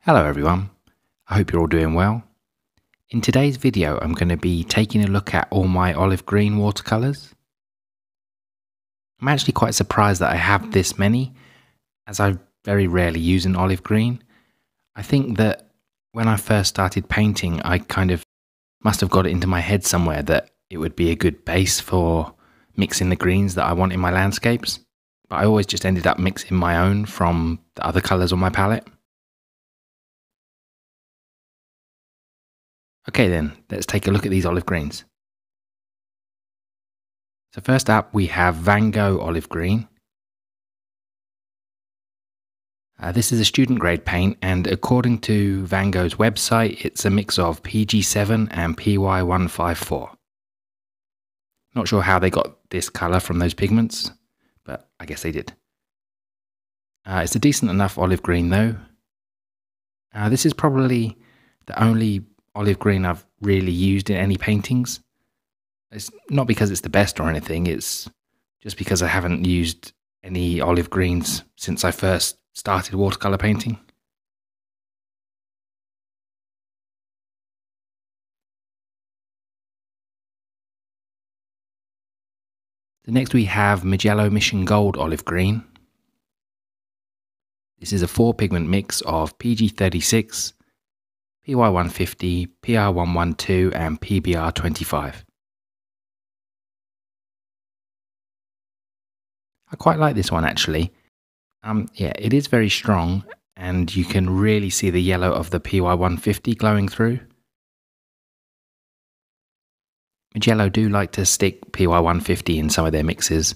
Hello everyone, I hope you're all doing well. In today's video I'm going to be taking a look at all my olive green watercolours. I'm actually quite surprised that I have this many, as I very rarely use an olive green. I think that when I first started painting I kind of must have got it into my head somewhere that it would be a good base for mixing the greens that I want in my landscapes, but I always just ended up mixing my own from the other colours on my palette. Okay then, let's take a look at these olive greens. So first up we have Van Gogh olive green. This is a student grade paint, and according to Van Gogh's website it's a mix of PG7 and PY154. Not sure how they got this colour from those pigments, but I guess they did. It's a decent enough olive green though. This is probably the only olive green I've really used in any paintings. It's not because it's the best or anything, it's just because I haven't used any olive greens since I first started watercolour painting. So next we have Mijello Mission Gold olive green. This is a 4-pigment mix of PG36, PY150, PR112 and PBR25. I quite like this one actually. Yeah, it is very strong and you can really see the yellow of the PY150 glowing through. Mijello do like to stick PY150 in some of their mixes.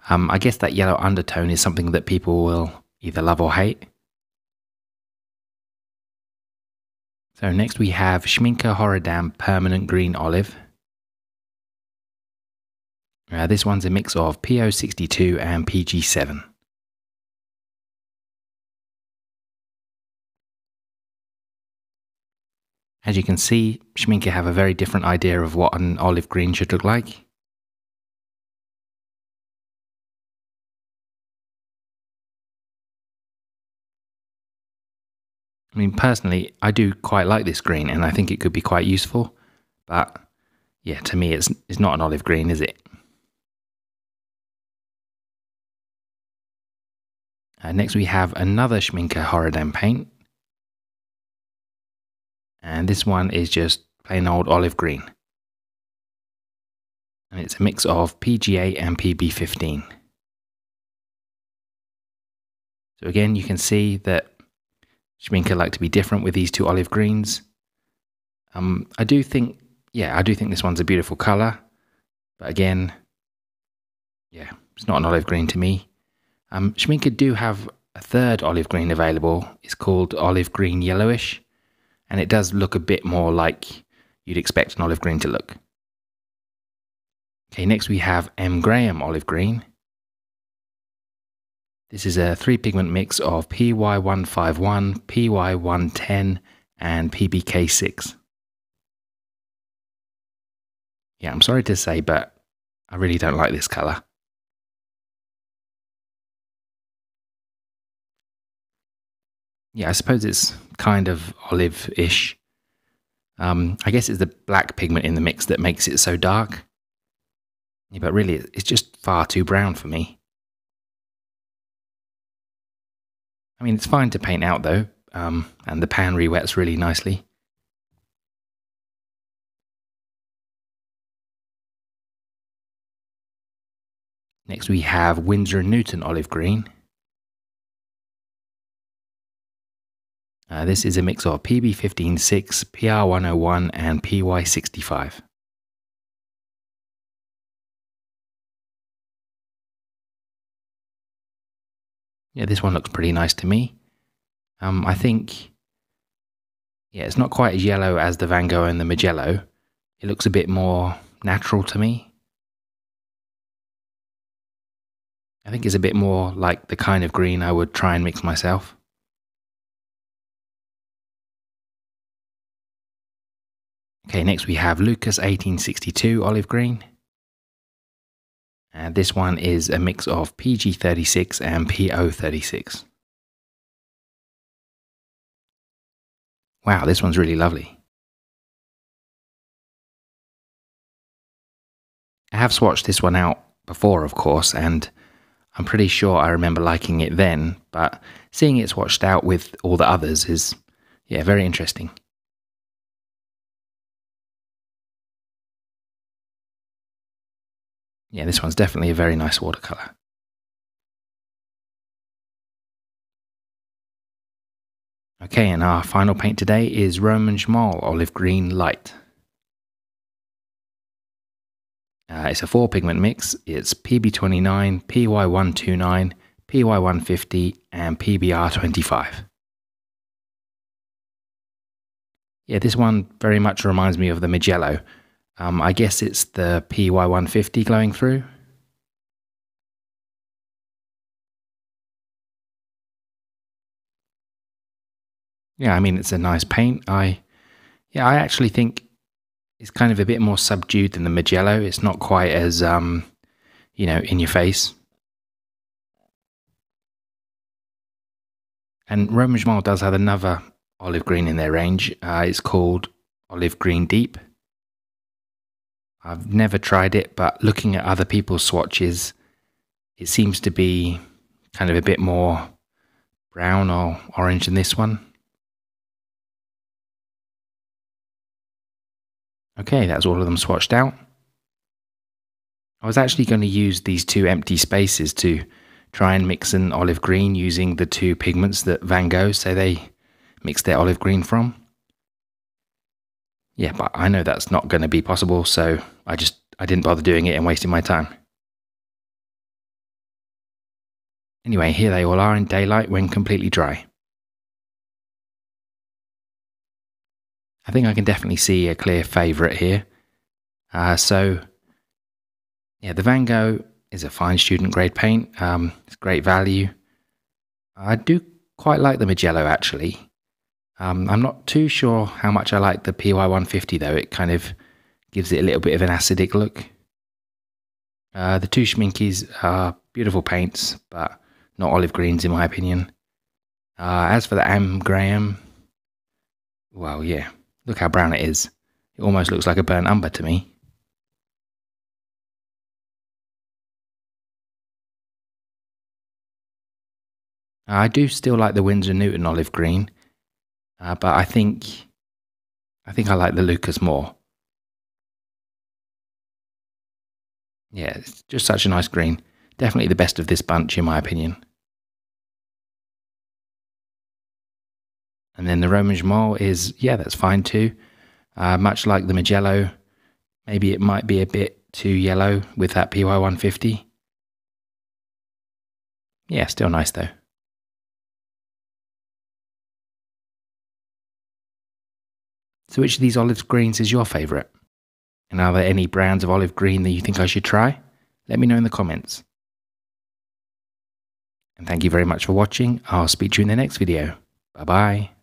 I guess that yellow undertone is something that people will either love or hate. So next we have Schmincke Horadam Permanent Green Olive. This one's a mix of PO62 and PG7. As you can see, Schmincke have a very different idea of what an olive green should look like. I mean, personally, I do quite like this green and I think it could be quite useful, but yeah, to me it's not an olive green, is it? Next we have another Schmincke Horadam paint, and this one is just plain old olive green, and it's a mix of PG8 and PB15. So again, you can see that Schmincke like to be different with these two olive greens. I do think this one's a beautiful colour, but again, yeah, it's not an olive green to me. Schmincke do have a third olive green available. It's called olive green yellowish, and it does look a bit more like you'd expect an olive green to look. Okay, next we have M. Graham olive green. This is a 3-pigment mix of PY151, PY110 and PBK6. Yeah, I'm sorry to say, but I really don't like this colour. Yeah, I suppose it's kind of olive-ish. I guess it's the black pigment in the mix that makes it so dark. Yeah, but really, it's just far too brown for me. I mean, it's fine to paint out though, and the pan re-wets really nicely. Next we have Winsor & Newton olive green. This is a mix of PB156, PR101 and PY65. Yeah, this one looks pretty nice to me. I think, yeah, it's not quite as yellow as the Van Gogh and the Mijello. It looks a bit more natural to me. I think it's a bit more like the kind of green I would try and mix myself. Okay, next we have Lukas 1862 olive green. And this one is a mix of PG36 and PO36. Wow, this one's really lovely. I have swatched this one out before, of course, and I'm pretty sure I remember liking it then, but seeing it swatched out with all the others is, yeah, very interesting. Yeah, this one's definitely a very nice watercolor. Okay, and our final paint today is Roman Szmal Olive Green Light. It's a 4-pigment mix. It's PB29, PY129, PY150, and PBR25. Yeah, this one very much reminds me of the Mijello. I guess it's the PY150 glowing through. Yeah, I mean, it's a nice paint. I actually think it's kind of a bit more subdued than the Mijello. It's not quite as, in your face. And Roman Szmal does have another olive green in their range. It's called Olive Green Deep. I've never tried it, but looking at other people's swatches, it seems to be kind of a bit more brown or orange than this one. Okay, that's all of them swatched out. I was actually going to use these 2 empty spaces to try and mix an olive green using the 2 pigments that Van Gogh say they mix their olive green from. Yeah, but I know that's not going to be possible, so I didn't bother doing it and wasting my time. Anyway, here they all are in daylight when completely dry. I think I can definitely see a clear favourite here. So, yeah, the Van Gogh is a fine student grade paint. It's great value. I do quite like the Mijello actually. I'm not too sure how much I like the PY150 though. It kind of gives it a little bit of an acidic look. The 2 Schminckes are beautiful paints, but not olive greens in my opinion. As for the Am Graham, well, yeah, look how brown it is. It almost looks like a burnt umber to me. I do still like the Winsor Newton olive green, but I think I like the Lukas more. Yeah, it's just such a nice green. Definitely the best of this bunch in my opinion. And then the Roman Szmal is, yeah, that's fine too. Much like the Mijello, maybe it might be a bit too yellow with that PY150. Yeah, still nice though. So which of these olive greens is your favourite? And are there any brands of olive green that you think I should try? Let me know in the comments. And thank you very much for watching. I'll speak to you in the next video. Bye bye.